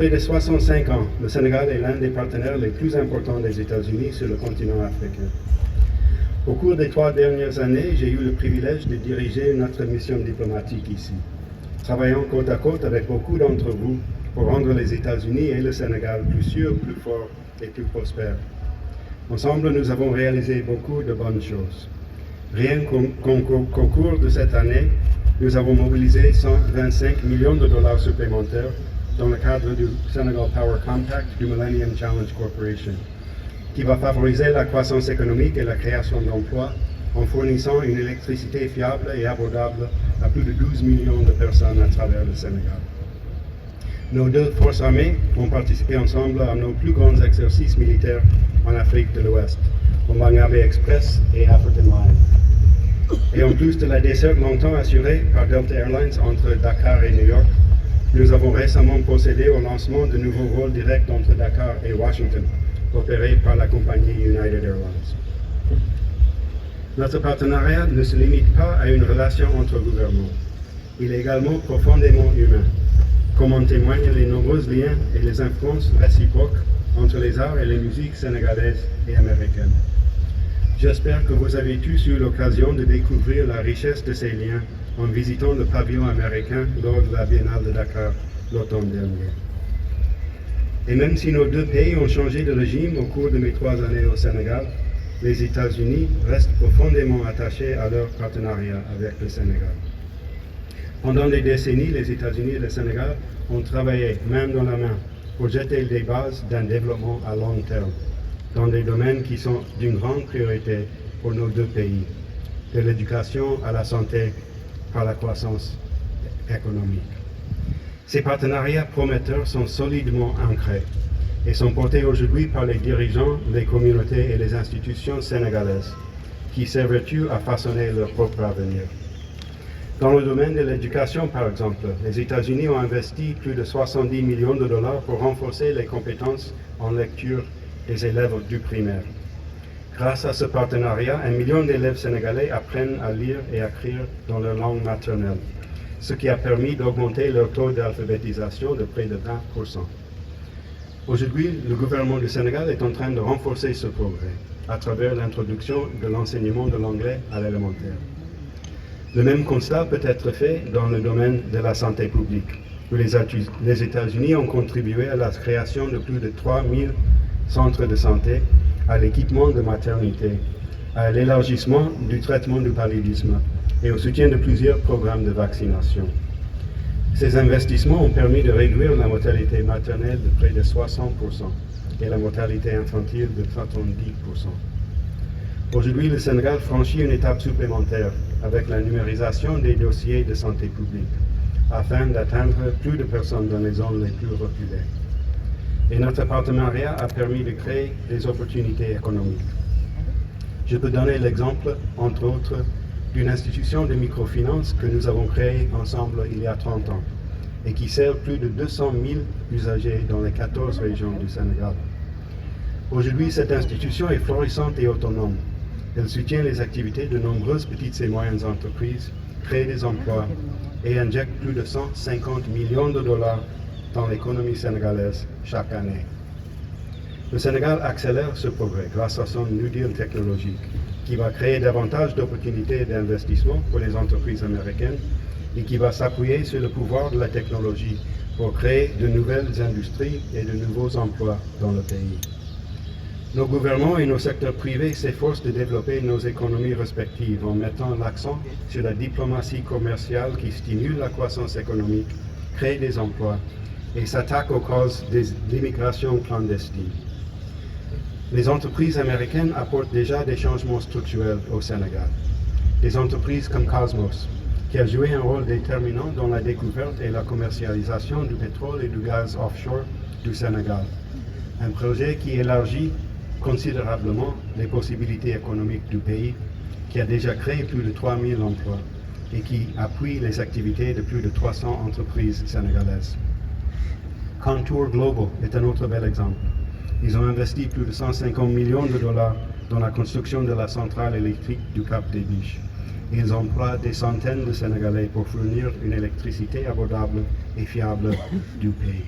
près de 65 ans, le Sénégal est l'un des partenaires les plus importants des États-Unis sur le continent africain. Au cours des 3 dernières années, j'ai eu le privilège de diriger notre mission diplomatique ici, travaillant côte à côte avec beaucoup d'entre vous pour rendre les États-Unis et le Sénégal plus sûrs, plus forts et plus prospères. Ensemble, nous avons réalisé beaucoup de bonnes choses. Rien qu'au cours de cette année, nous avons mobilisé 125 millions de dollars supplémentaires dans le cadre du Senegal Power Compact du Millennium Challenge Corporation, qui va favoriser la croissance économique et la création d'emplois en fournissant une électricité fiable et abordable à plus de 12 millions de personnes à travers le Sénégal. Nos 2 forces armées ont participé ensemble à nos plus grands exercices militaires en Afrique de l'Ouest, au Mangabe Express et African Line. Et en plus de la desserte longtemps assurée par Delta Airlines entre Dakar et New York, nous avons récemment procédé au lancement de nouveaux vols directs entre Dakar et Washington, opérés par la compagnie United Airlines. Notre partenariat ne se limite pas à une relation entre gouvernements. Il est également profondément humain, comme en témoignent les nombreux liens et les influences réciproques entre les arts et les musiques sénégalaises et américaines. J'espère que vous avez tous eu l'occasion de découvrir la richesse de ces liens en visitant le pavillon américain lors de la Biennale de Dakar l'automne dernier. Et même si nos 2 pays ont changé de régime au cours de mes 3 années au Sénégal, les États-Unis restent profondément attachés à leur partenariat avec le Sénégal. Pendant des décennies, les États-Unis et le Sénégal ont travaillé main dans la main pour jeter les bases d'un développement à long terme dans des domaines qui sont d'une grande priorité pour nos 2 pays, de l'éducation à la santé par la croissance économique. Ces partenariats prometteurs sont solidement ancrés et sont portés aujourd'hui par les dirigeants, les communautés et les institutions sénégalaises qui s'évertuent à façonner leur propre avenir. Dans le domaine de l'éducation, par exemple, les États-Unis ont investi plus de 70 millions de dollars pour renforcer les compétences en lecture des élèves du primaire. Grâce à ce partenariat, 1 million d'élèves sénégalais apprennent à lire et à écrire dans leur langue maternelle, ce qui a permis d'augmenter leur taux d'alphabétisation de près de 20%. Aujourd'hui, le gouvernement du Sénégal est en train de renforcer ce progrès à travers l'introduction de l'enseignement de l'anglais à l'élémentaire. Le même constat peut être fait dans le domaine de la santé publique, où les États-Unis ont contribué à la création de plus de 3000 centres de santé, à l'équipement de maternité, à l'élargissement du traitement du paludisme et au soutien de plusieurs programmes de vaccination. Ces investissements ont permis de réduire la mortalité maternelle de près de 60% et la mortalité infantile de 70%. Aujourd'hui, le Sénégal franchit une étape supplémentaire avec la numérisation des dossiers de santé publique, afin d'atteindre plus de personnes dans les zones les plus reculées. Et notre partenariat a permis de créer des opportunités économiques. Je peux donner l'exemple, entre autres, d'une institution de microfinance que nous avons créée ensemble il y a 30 ans et qui sert plus de 200 000 usagers dans les 14 régions du Sénégal. Aujourd'hui, cette institution est florissante et autonome. Elle soutient les activités de nombreuses petites et moyennes entreprises, crée des emplois et injecte plus de 150 millions de dollars dans l'économie sénégalaise chaque année. Le Sénégal accélère ce progrès grâce à son New Deal technologique, qui va créer davantage d'opportunités d'investissement pour les entreprises américaines et qui va s'appuyer sur le pouvoir de la technologie pour créer de nouvelles industries et de nouveaux emplois dans le pays. Nos gouvernements et nos secteurs privés s'efforcent de développer nos économies respectives en mettant l'accent sur la diplomatie commerciale qui stimule la croissance économique, crée des emplois et s'attaque aux causes de l'immigration clandestine. Les entreprises américaines apportent déjà des changements structurels au Sénégal. Des entreprises comme Cosmos, qui a joué un rôle déterminant dans la découverte et la commercialisation du pétrole et du gaz offshore du Sénégal. Un projet qui élargit considérablement les possibilités économiques du pays, qui a déjà créé plus de 3000 emplois et qui appuie les activités de plus de 300 entreprises sénégalaises. Contour Global est un autre bel exemple. Ils ont investi plus de 150 millions de dollars dans la construction de la centrale électrique du Cap des Biches. Ils emploient des centaines de Sénégalais pour fournir une électricité abordable et fiable du pays.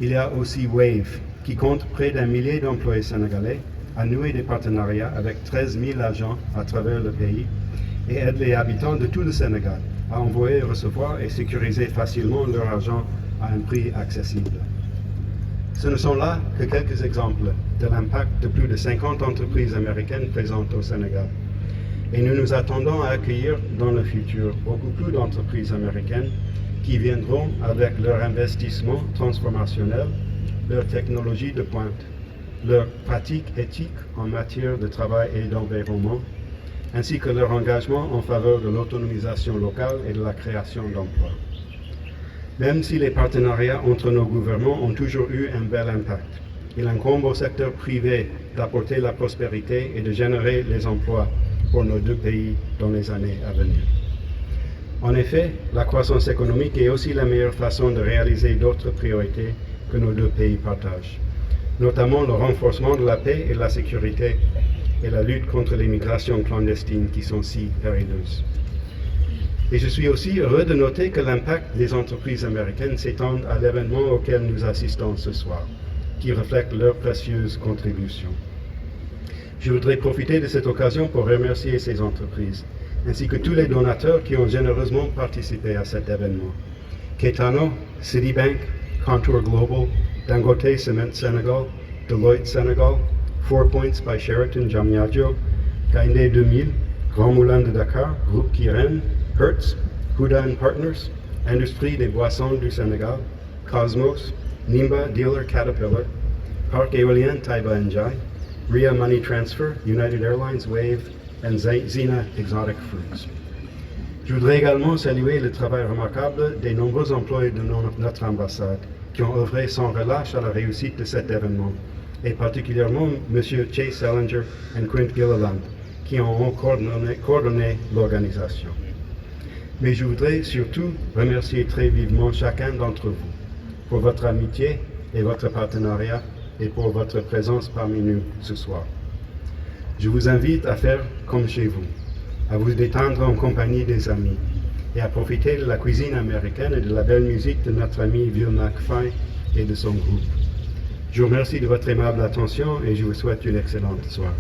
Il y a aussi Wave, qui compte près d'1 millier d'employés sénégalais, a noué des partenariats avec 13 000 agents à travers le pays et aide les habitants de tout le Sénégal à envoyer, recevoir et sécuriser facilement leur argent à un prix accessible. Ce ne sont là que quelques exemples de l'impact de plus de 50 entreprises américaines présentes au Sénégal. Et nous nous attendons à accueillir dans le futur beaucoup plus d'entreprises américaines qui viendront avec leur investissement transformationnel, leur technologie de pointe, leurs pratiques éthiques en matière de travail et d'environnement, ainsi que leur engagement en faveur de l'autonomisation locale et de la création d'emplois. Même si les partenariats entre nos gouvernements ont toujours eu un bel impact, il incombe au secteur privé d'apporter la prospérité et de générer les emplois pour nos deux pays dans les années à venir. En effet, la croissance économique est aussi la meilleure façon de réaliser d'autres priorités que nos deux pays partagent, notamment le renforcement de la paix et de la sécurité et la lutte contre les migrations clandestines qui sont si périlleuses. Et je suis aussi heureux de noter que l'impact des entreprises américaines s'étend à l'événement auquel nous assistons ce soir, qui reflète leur précieuse contribution. Je voudrais profiter de cette occasion pour remercier ces entreprises, ainsi que tous les donateurs qui ont généreusement participé à cet événement. Caetano, Citibank, Contour Global, Dangote Cement Sénégal, Deloitte Sénégal, 4 Points by Sheraton Diamniadio, Gaindé 2000, Grand Moulin de Dakar, Groupe Kiren, Hertz, Houdan Partners, Industrie des Boissons du Sénégal, Cosmos, Nimba Dealer Caterpillar, Parc Éolien Taiba Njai, Ria Money Transfer, United Airlines, Wave, et Zina Exotic Foods. Je voudrais également saluer le travail remarquable des nombreux employés de notre ambassade qui ont œuvré sans relâche à la réussite de cet événement, et particulièrement M. Chase Salinger et Quint Gilliland, qui ont coordonné l'organisation. Mais je voudrais surtout remercier très vivement chacun d'entre vous pour votre amitié et votre partenariat et pour votre présence parmi nous ce soir. Je vous invite à faire comme chez vous, à vous détendre en compagnie des amis et à profiter de la cuisine américaine et de la belle musique de notre ami Will McFly et de son groupe. Je vous remercie de votre aimable attention et je vous souhaite une excellente soirée.